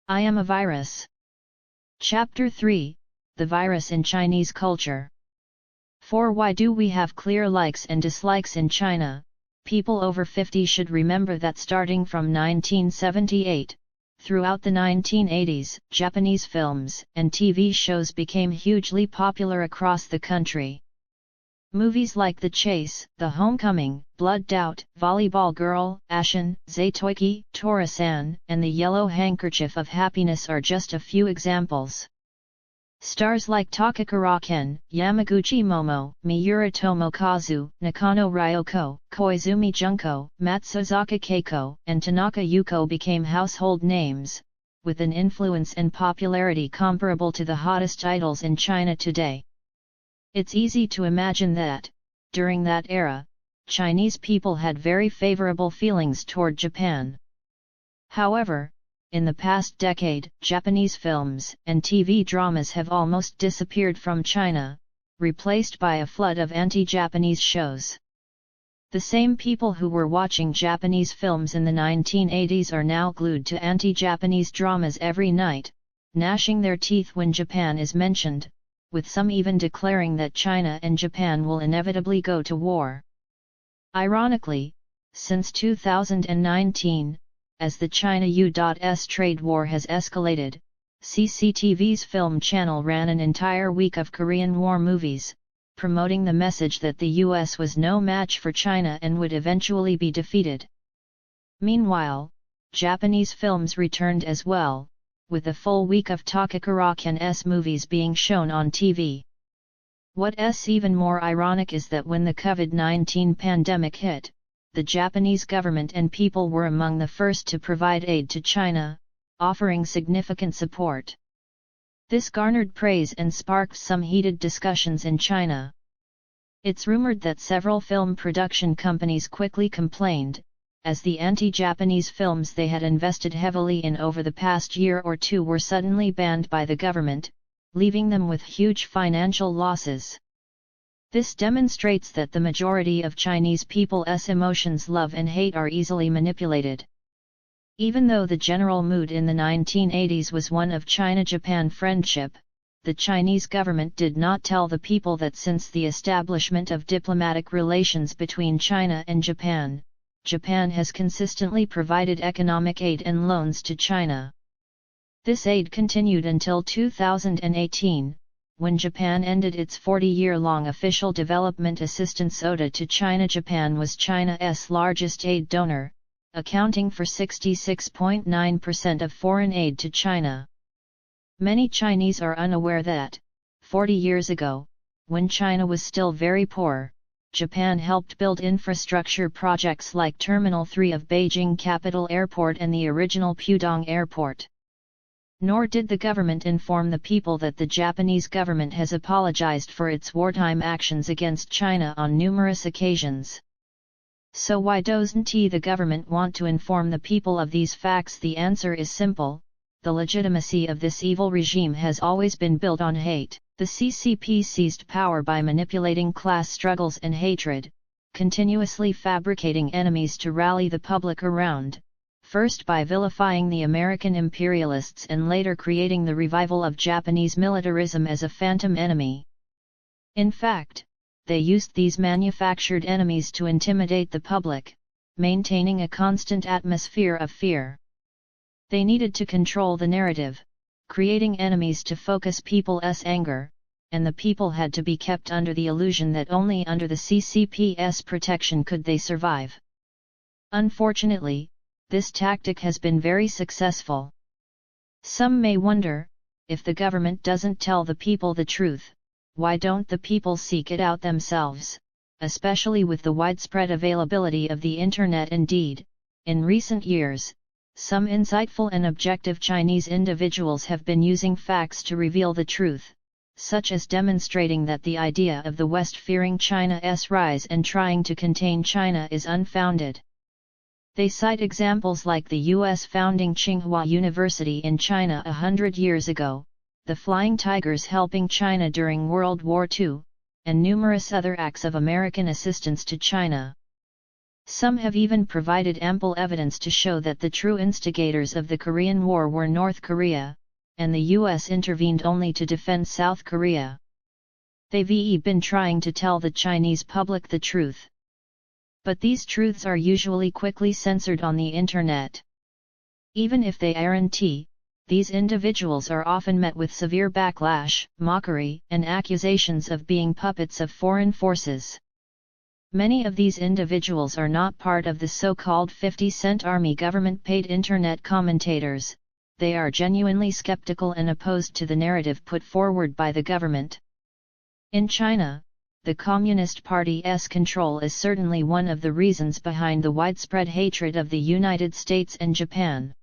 I am a virus. Chapter 3, The Virus in Chinese Culture. For why do we have clear likes and dislikes in China? People over 50 should remember that starting from 1978, throughout the 1980s, Japanese films and TV shows became hugely popular across the country. Movies like The Chase, The Homecoming, Blood Doubt, Volleyball Girl, Ashen, Zatoiki, Tora-san, and The Yellow Handkerchief of Happiness are just a few examples. Stars like Takakura Ken, Yamaguchi Momo, Miura Tomokazu, Nakano Ryoko, Koizumi Junko, Matsuzaka Keiko, and Tanaka Yuko became household names, with an influence and popularity comparable to the hottest idols in China today. It's easy to imagine that, during that era, Chinese people had very favorable feelings toward Japan. However, in the past decade, Japanese films and TV dramas have almost disappeared from China, replaced by a flood of anti-Japanese shows. The same people who were watching Japanese films in the 1980s are now glued to anti-Japanese dramas every night, gnashing their teeth when Japan is mentioned, with some even declaring that China and Japan will inevitably go to war. Ironically, since 2019, as the China-US trade war has escalated, CCTV's film channel ran an entire week of Korean War movies, promoting the message that the US was no match for China and would eventually be defeated. Meanwhile, Japanese films returned as well, with a full week of Takakura Ken's movies being shown on TV. What's even more ironic is that when the COVID-19 pandemic hit, the Japanese government and people were among the first to provide aid to China, offering significant support. This garnered praise and sparked some heated discussions in China. It's rumored that several film production companies quickly complained, as the anti-Japanese films they had invested heavily in over the past year or two were suddenly banned by the government, leaving them with huge financial losses. This demonstrates that the majority of Chinese people's emotions, love and hate, are easily manipulated. Even though the general mood in the 1980s was one of China-Japan friendship, the Chinese government did not tell the people that since the establishment of diplomatic relations between China and Japan, Japan has consistently provided economic aid and loans to China. This aid continued until 2018, when Japan ended its 40-year-long official development assistance ODA to China. Japan was China's largest aid donor, accounting for 66.9% of foreign aid to China. Many Chinese are unaware that, 40 years ago, when China was still very poor, Japan helped build infrastructure projects like Terminal 3 of Beijing Capital Airport and the original Pudong Airport. Nor did the government inform the people that the Japanese government has apologized for its wartime actions against China on numerous occasions. So why doesn't the government want to inform the people of these facts? The answer is simple: the legitimacy of this evil regime has always been built on hate. The CCP seized power by manipulating class struggles and hatred, continuously fabricating enemies to rally the public around, first by vilifying the American imperialists and later creating the revival of Japanese militarism as a phantom enemy. In fact, they used these manufactured enemies to intimidate the public, maintaining a constant atmosphere of fear. They needed to control the narrative, creating enemies to focus people's anger, and the people had to be kept under the illusion that only under the CCP's protection could they survive. Unfortunately, this tactic has been very successful. Some may wonder, if the government doesn't tell the people the truth, why don't the people seek it out themselves, especially with the widespread availability of the Internet? Indeed, in recent years, some insightful and objective Chinese individuals have been using facts to reveal the truth, such as demonstrating that the idea of the West fearing China's rise and trying to contain China is unfounded. They cite examples like the U.S. founding Tsinghua University in China 100 years ago, the Flying Tigers helping China during World War II, and numerous other acts of American assistance to China. Some have even provided ample evidence to show that the true instigators of the Korean War were North Korea, and the US intervened only to defend South Korea. They've been trying to tell the Chinese public the truth. But these truths are usually quickly censored on the internet. Even if they aren't, these individuals are often met with severe backlash, mockery, and accusations of being puppets of foreign forces. Many of these individuals are not part of the so-called 50-cent army government-paid internet commentators. They are genuinely skeptical and opposed to the narrative put forward by the government. In China, the Communist Party's control is certainly one of the reasons behind the widespread hatred of the United States and Japan.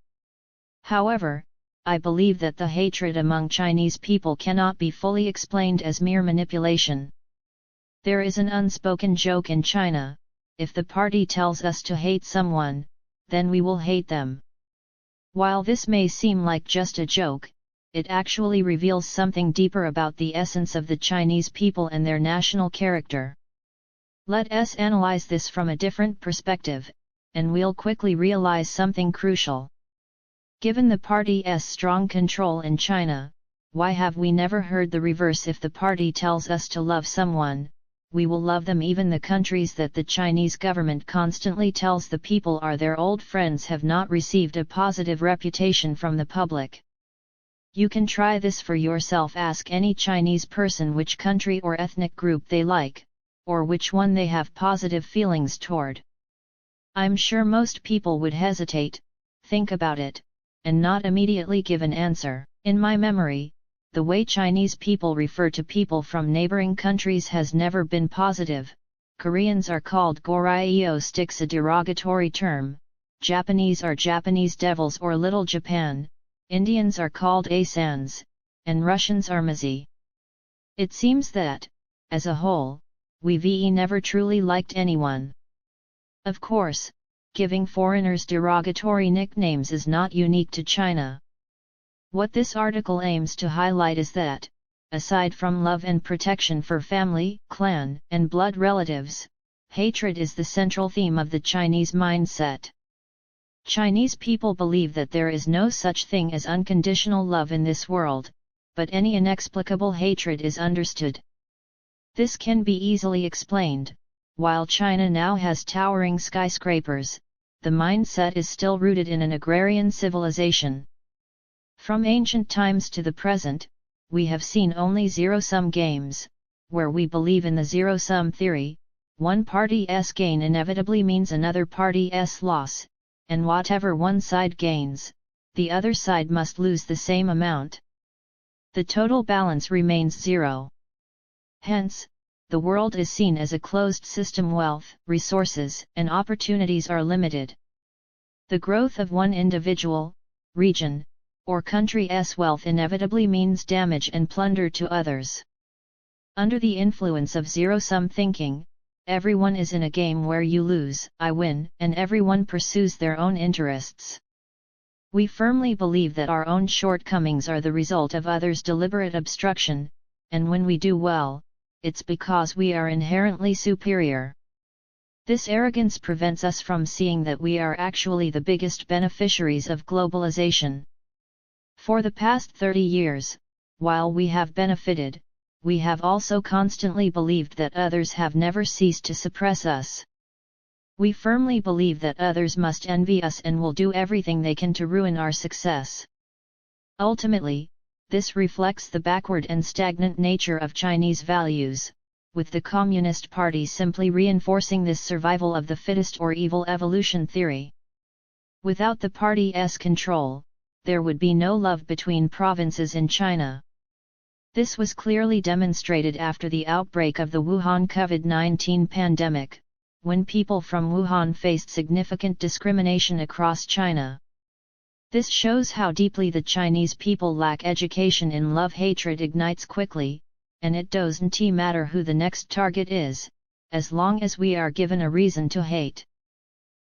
However, I believe that the hatred among Chinese people cannot be fully explained as mere manipulation. There is an unspoken joke in China: if the party tells us to hate someone, then we will hate them. While this may seem like just a joke, it actually reveals something deeper about the essence of the Chinese people and their national character. Let us analyze this from a different perspective, and we'll quickly realize something crucial. Given the party's strong control in China, why have we never heard the reverse? If the party tells us to love someone, we will love them. Even the countries that the Chinese government constantly tells the people are their old friends have not received a positive reputation from the public. You can try this for yourself. Ask any Chinese person which country or ethnic group they like, or which one they have positive feelings toward. I'm sure most people would hesitate, think about it, and not immediately give an answer. In my memory, the way Chinese people refer to people from neighboring countries has never been positive. Koreans are called Goryeo sticks, a derogatory term. Japanese are Japanese devils or Little Japan. Indians are called Asans, and Russians are Mazi. It seems that, as a whole, we've never truly liked anyone. Of course, giving foreigners derogatory nicknames is not unique to China. What this article aims to highlight is that, aside from love and protection for family, clan, and blood relatives, hatred is the central theme of the Chinese mindset. Chinese people believe that there is no such thing as unconditional love in this world, but any inexplicable hatred is understood. This can be easily explained: while China now has towering skyscrapers, the mindset is still rooted in an agrarian civilization. From ancient times to the present, we have seen only zero-sum games, where we believe in the zero-sum theory. One party's gain inevitably means another party's loss, and whatever one side gains, the other side must lose the same amount. The total balance remains zero. Hence, the world is seen as a closed system. Wealth, resources, and opportunities are limited. The growth of one individual, region, or country's wealth inevitably means damage and plunder to others. Under the influence of zero-sum thinking, everyone is in a game where you lose, I win, and everyone pursues their own interests. We firmly believe that our own shortcomings are the result of others' deliberate obstruction, and when we do well, it's because we are inherently superior. This arrogance prevents us from seeing that we are actually the biggest beneficiaries of globalization. For the past 30 years, while we have benefited, we have also constantly believed that others have never ceased to suppress us. We firmly believe that others must envy us and will do everything they can to ruin our success. Ultimately, this reflects the backward and stagnant nature of Chinese values, with the Communist Party simply reinforcing this survival of the fittest or evil evolution theory. Without the party's control, there would be no love between provinces in China. This was clearly demonstrated after the outbreak of the Wuhan COVID-19 pandemic, when people from Wuhan faced significant discrimination across China. This shows how deeply the Chinese people lack education in love. Hatred ignites quickly, and it doesn't matter who the next target is, as long as we are given a reason to hate.